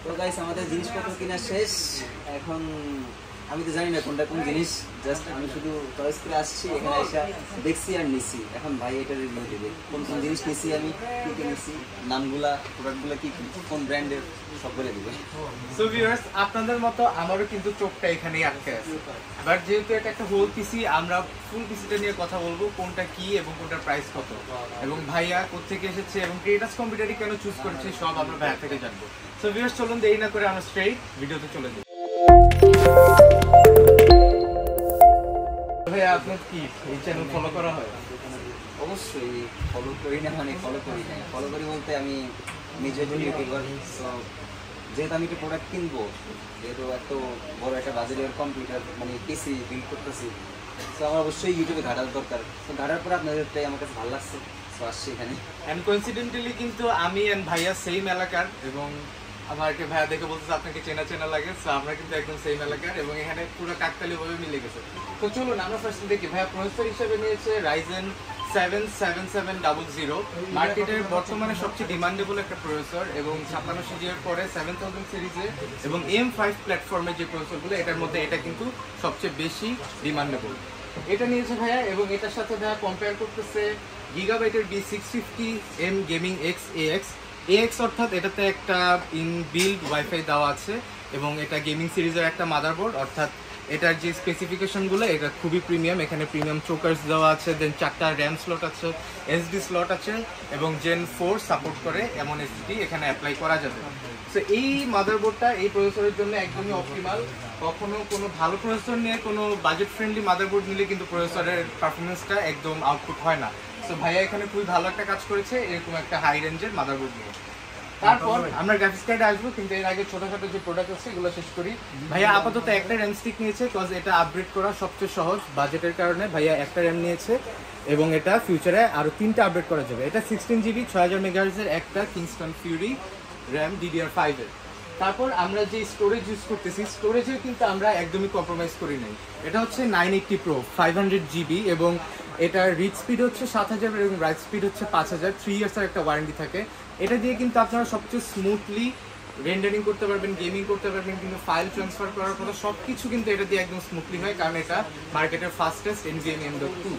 তো গাইস আমাদের জিনিসপত্র কিনা শেষ। এখন আমি তো জানি না কোনটা কোন জিনিস, জাস্ট আমি শুধু চয়েস করে আসছি, এখানে এসে দেখছি আর নিছি। এখন ভাই এটা রিভিউ দেবে কোন কোন জিনিস নিছি, আমি কী কী নিছি, নামগুলা, প্রোডাক্টগুলো কী কী, কোন ব্র্যান্ডের, সব বলে দিবে। সো ভিউয়ার্স, আপনাদের মতো আমারও কিন্তু চোখটা এখানেই আটকে আছে, বাট যেহেতু এটা একটা হোল পিসি, আমরা ফুল পিসিটা নিয়ে কথা বলবো, কোনটা কি এবং কোনটার প্রাইস কত, এবং ভাইয়া কোত্থেকে এসেছে এবং ক্রিয়েটার্স কম্পিউটারই কেন চুজ করেছে, সব আমরা ভাইয়া থেকে জানবো। সো ভিউয়ার্স, চলুন দেরি না করে আমরা স্ট্রেইট ভিডিওতে চলে যাই। ভাইয়া আপনার কি এই চ্যানেল ফলো করা হয়? অবশ্যই ফলো করি না, মানে ফলো করি না, ফলো করি বলতে আমি নিজে একজন ইউটিউবার। তো যেহেতু আমি একটা প্রোডাক্ট কিনবো, যেহেতু এত বড় একটা বাজারের কম্পিউটার মানে পিসি বিল্ড করতেছি, তো আমার অবশ্যই ইউটিউবে ঘাটার দরকার। তো ঘাটার পরে আপনাদেরটাই আমার কাছে ভালো লাগছে, তো আসছি এখানে। অ্যান্ড কোইন্সিডেন্টালি কিন্তু আমি অ্যান্ড ভাইয়া সেম এলাকার, এবং আমাকে ভাইয়া দেখে বলতেছে আপনাকে চেনা চেনা লাগে। সো আমরা কিন্তু একদম সেম এলাকার এবং এখানে পুরো কাকতালীয়ভাবে মিলে গেছে। তো চলুন আমরা ফার্স্ট দেখি। ভাইয়া প্রসেসর হিসেবে নিয়েছে Ryzen 7 7700, মার্কেটের বর্তমানে সবচেয়ে ডিমান্ডেবল একটা প্রসেসর, এবং 56 সিরিজের পরে 7000 সিরিজে এবং M5 প্ল্যাটফর্মের যে প্রসেসরগুলো, এটার মধ্যে এটা কিন্তু সবচেয়ে বেশি ডিমান্ডেবল। এটা নিয়েছে ভাইয়া, এবং এটার সাথে ভাইয়া কম্পেয়ার করতেছে গিগাবাইটের B650M গেমিং AX অর্থাৎ এটাতে একটা ইনবিল্ড ওয়াইফাই দেওয়া আছে, এবং এটা গেমিং সিরিজের একটা মাদারবোর্ড, অর্থাৎ এটার যে স্পেসিফিকেশনগুলো এটা খুবই প্রিমিয়াম। এখানে প্রিমিয়াম চোকার্স দেওয়া আছে, দেন 4টা র্যাম স্লট আছে, এসডি স্লট আছে, এবং Gen 4 সাপোর্ট করে এমন এসডি এখানে অ্যাপ্লাই করা যাবে। সো এই মাদারবোর্ডটা এই প্রসেসরের জন্য একদমই অপটিমাল। কখনো কোনো ভালো প্রসেসর নিয়ে কোনো বাজেট ফ্রেন্ডলি মাদারবোর্ড নিলে কিন্তু প্রসেসরের পারফরমেন্সটা একদম আউটপুট হয় না। সো ভাইয়া এখানে খুবই ভালো একটা কাজ করেছে এরকম একটা হাই রেঞ্জের মাদারবোর্ড নিয়ে। তারপর আমরা গ্রাফিক্স কার্ডে আসবো, কিন্তু এর আগে ছোটখাটো যে প্রোডাক্ট আছে এগুলো শেষ করি। ভাইয়া আপাতত একটা র্যাম স্টিক নিয়েছে, বিকজ এটা আপগ্রেড করা সবচেয়ে সহজ বাজেটের কারণে। ভাইয়া একটা র্যাম নিয়েছে এবং এটা ফিউচারে আরও 3টা আপডেট করা যাবে। এটা 16GB 6000 মেগাহার্টজের একটা কিংস্টন ফিউরি র্যাম DDR5 এর। তারপর আমরা যে স্টোরেজ ইউজ করতেছি, স্টোরেজেও কিন্তু আমরা একদমই কম্প্রোমাইজ করি নাই। এটা হচ্ছে 980 Pro 500GB, এবং এটার রিড স্পিড হচ্ছে 7000 এবং রাইট স্পিড হচ্ছে 5000। 3 ইয়ার্সের একটা ওয়ারেন্টি থাকে। এটা দিয়ে কিন্তু আপনারা সবচেয়ে স্মুথলি রেন্ডারিং করতে পারবেন, গেমিং করতে পারবেন, কিন্তু ফাইল ট্রান্সফার করার কথা সব কিছু কিন্তু এটা দিয়ে একদম স্মুথলি হয়, কারণ এটা মার্কেটের ফাস্টেস্ট NVMe M.2।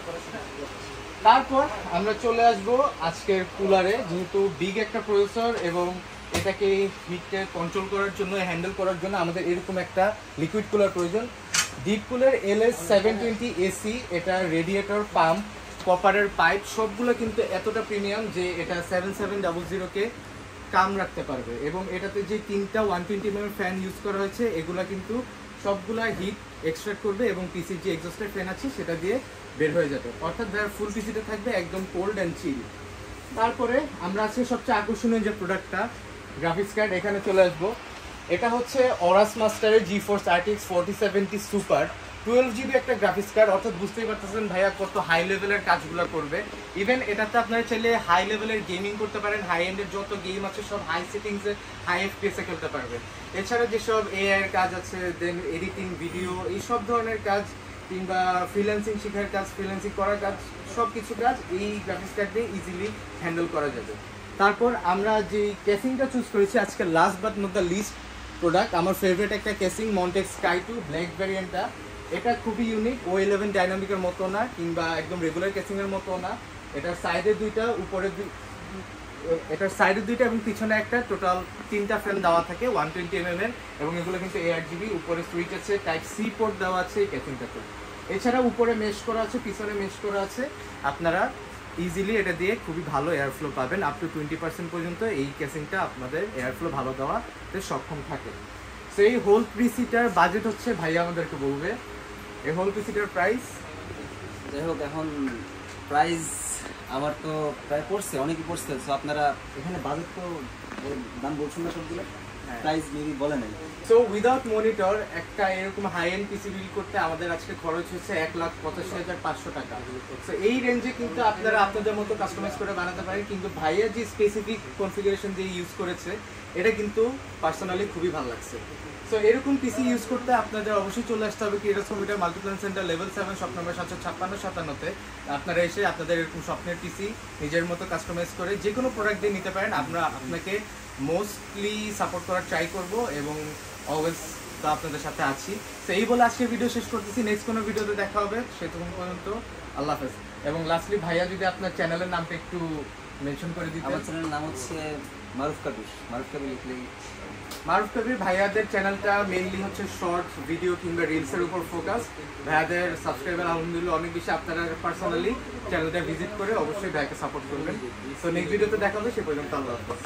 তারপর আমরা চলে আসবো আজকের কুলারে। যেহেতু বিগ একটা প্রসেসর এবং এটাকে হিটকে কন্ট্রোল করার জন্য, হ্যান্ডেল করার জন্য আমাদের এরকম একটা লিকুইড কুলার প্রয়োজন। ডিপ কুলার LS720 AC, এটা রেডিয়েটর, পাম্প, কপারের পাইপ সবগুলো কিন্তু এতটা প্রিমিয়াম যে এটা 7700-কে কাম রাখতে পারবে, এবং এটাতে যে 3টা 120mm ফ্যান ইউজ করা হয়েছে এগুলা কিন্তু সবগুলা হিট এক্সট্রাক্ট করবে, এবং পিসির যে এক্সস্টের ফ্যান আছে সেটা দিয়ে বের হয়ে যাবে, অর্থাৎ ভাইয়ার ফুল পিসিটা থাকবে একদম কোল্ড অ্যান্ড চিল। তারপরে আমরা আজকে সবচেয়ে আকর্ষণীয় যে প্রোডাক্টটা, গ্রাফিক্স কার্ড, এখানে চলে আসবো। এটা হচ্ছে অরাস মাস্টারের GeForce RTX 4070 সুপার 12GB একটা গ্রাফিক্স কার্ড, অর্থাৎ বুঝতেই পারতেছেন ভাইয়া কত হাই লেভেলের কাজগুলো করবে। ইভেন এটাতে আপনারা চাইলে হাই লেভেলের গেমিং করতে পারেন, হাই এন্ডের যত গেম আছে সব হাই সেটিংসে হাই FPS এ খেলতে পারবেন। এছাড়া যেসব AI এর কাজ আছে, দেন এডিটিং, ভিডিও, এইসব ধরনের কাজ, কিংবা ফ্রিল্যান্সিং শেখার কাজ, ফ্রিল্যান্সিং করার কাজ, সব কিছু কাজ এই গ্রাফিক্স কার্ড দিয়ে ইজিলি হ্যান্ডেল করা যাবে। তারপর আমরা যে কেসিংটা চুজ করেছি আজকে, last but not the least product, আমার ফেভারিট একটা কেসিং, মন্টেক্স Sky 2 ব্ল্যাক ভ্যারিয়েন্টটা। এটা খুবই ইউনিক, O11 ডাইনামিকের মতো না, কিংবা একদম রেগুলার কেসিংয়ের মতো না। এটার সাইডে দুইটা, এটার সাইডে দুইটা এবং পিছনে একটা, টোটাল 3টা ফ্যান দেওয়া থাকে 120mm এর, এবং এগুলো কিন্তু 8GB। উপরে সুইচ আছে, Type-C পোর্ট দেওয়া আছে এই কেসিংটাতে। এছাড়া উপরে মেশ করা আছে, পিছনে মেশ করা আছে। আপনারা ইজিলি এটা দিয়ে খুবই ভালো এয়ারফ্লো পাবেন, আপ টু 20% পর্যন্ত এই কেসিংটা আপনাদের এয়ারফ্লো ভালো দেওয়াতে সক্ষম থাকে। সো এই হোল পিসিটার বাজেট হচ্ছে ভাইয়া আমাদেরকে বলবে। এই হোল পিসিটার প্রাইস, যাই হোক, এখন প্রাইস আমার তো প্রায় পড়ছে, অনেকই পড়ছে। তো আপনারা এখানে বাজেট তো দাম বলছেন না সবগুলো, প্রাইস মেবি বলে নাই। সো উইদাউট মনিটর একটা এরকম হাই এন্ড পিসি বিল্ড করতে আমাদের আজকে খরচ হচ্ছে 1,85,500 টাকা। সো এই রেঞ্জে কিন্তু আপনারা আপনাদের মতো কাস্টমাইজ করে বানাতে পারেন, কিন্তু ভাইয়া যে স্পেসিফিক কনফিগারেশন দিয়ে ইউজ করেছে এটা কিন্তু পার্সোনালি খুবই ভালো লাগছে। সো এরকম পিসি ইউজ করতে আপনাদের অবশ্যই চলে আসতে হবে creators computer multiplan centre level 7 shop number 756-57-তে। আপনারা এসে আপনাদের এরকম স্বপ্নের পিসি নিজের মতো কাস্টমাইজ করে যে কোনো প্রোডাক্ট দিয়ে নিতে পারেন। আপনাকে মোস্টলি সাপোর্ট করার ট্রাই করব এবং অলওয়েজ তো আপনাদের সাথে আছি। তো এই বলে আজকে ভিডিও শেষ করতেছি, নেক্সট কোনো ভিডিওতে দেখা হবে, সেতক্ষণ পর্যন্ত আল্লাহ হাফেজ। এবং লাস্টলি ভাইয়া যদি আপনার চ্যানেলের নামটা একটু মেনশন করে দিতেন। আমার চ্যানেলের নাম হচ্ছে মারুফ কবির, মারুফ কবির লিখলেই। মারুফ কবির ভাইয়াদের চ্যানেলটা মেইনলি হচ্ছে শর্টস ভিডিও কিংবা রিলসের উপর ফোকাস। ভাইয়াদের সাবস্ক্রাইবার আলহামদুলিল্লাহ অনেক বেশি, আপনারা পার্সোনালি চ্যানেলটা ভিজিট করে অবশ্যই ভাইয়াকে সাপোর্ট করবেন। তো নেক্সট ভিডিওতে দেখা হবে, সে পর্যন্ত আল্লাহ হাফেজ।